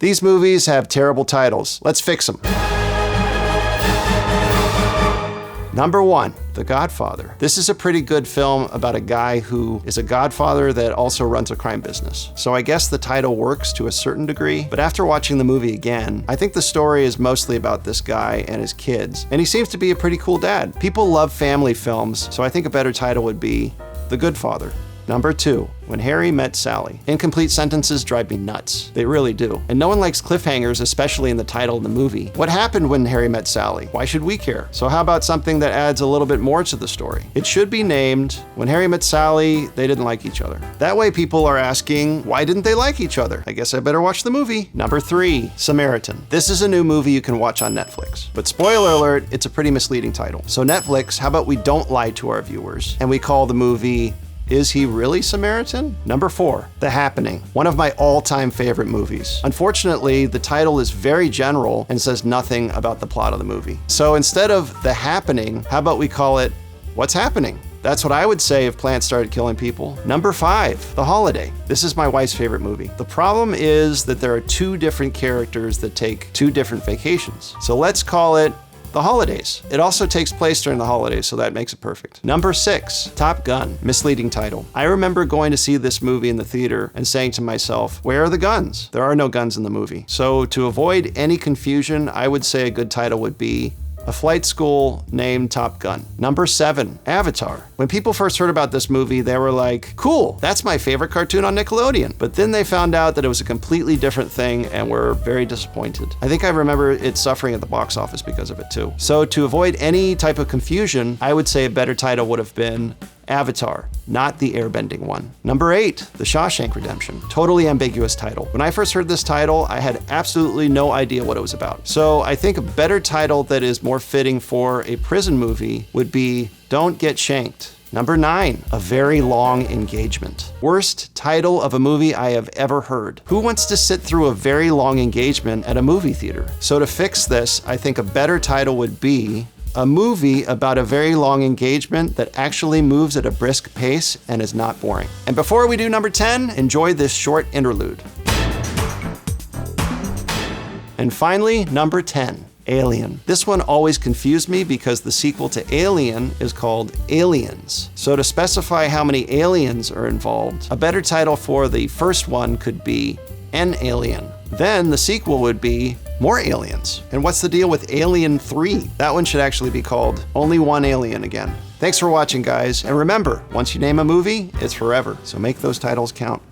These movies have terrible titles. Let's fix them. Number 1, The Godfather. This is a pretty good film about a guy who is a godfather that also runs a crime business. So I guess the title works to a certain degree, but after watching the movie again, I think the story is mostly about this guy and his kids, and he seems to be a pretty cool dad. People love family films, so I think a better title would be The Good Father. Number 2, When Harry Met Sally. Incomplete sentences drive me nuts. They really do. And no one likes cliffhangers, especially in the title of the movie. What happened when Harry met Sally? Why should we care? So how about something that adds a little bit more to the story? It should be named, When Harry Met Sally, They Didn't Like Each Other. That way people are asking, why didn't they like each other? I guess I better watch the movie. Number 3, Samaritan. This is a new movie you can watch on Netflix. But spoiler alert, it's a pretty misleading title. So Netflix, how about we don't lie to our viewers and we call the movie Is He Really Samaritan? Number 4, The Happening, one of my all-time favorite movies. Unfortunately, the title is very general and says nothing about the plot of the movie. So instead of The Happening, how about we call it What's Happening? That's what I would say if plants started killing people. Number 5, The Holiday. This is my wife's favorite movie. The problem is that there are 2 different characters that take 2 different vacations. So let's call it The Holidays. It also takes place during the holidays, so that makes it perfect. Number 6, Top Gun. Misleading title. I remember going to see this movie in the theater and saying to myself, where are the guns? There are no guns in the movie. So to avoid any confusion, I would say a good title would be A Flight School Named Top Gun. Number 7, Avatar. When people first heard about this movie, they were like, cool, that's my favorite cartoon on Nickelodeon. But then they found out that it was a completely different thing and were very disappointed. I think I remember it suffering at the box office because of it too. So to avoid any type of confusion, I would say a better title would have been Avatar, not the airbending one. Number 8, The Shawshank Redemption. Totally ambiguous title. When I first heard this title, I had absolutely no idea what it was about. So I think a better title that is more fitting for a prison movie would be Don't Get Shanked. Number 9, A Very Long Engagement. Worst title of a movie I have ever heard. Who wants to sit through a very long engagement at a movie theater? So to fix this, I think a better title would be a movie about a very long engagement that actually moves at a brisk pace and is not boring. And before we do number 10, enjoy this short interlude. And finally, number 10, Alien. This one always confused me because the sequel to Alien is called Aliens. So to specify how many aliens are involved, a better title for the first one could be An Alien. Then the sequel would be More Aliens. And what's the deal with Alien 3? That one should actually be called Only One Alien again. Thanks for watching, guys. And remember, once you name a movie, it's forever. So make those titles count.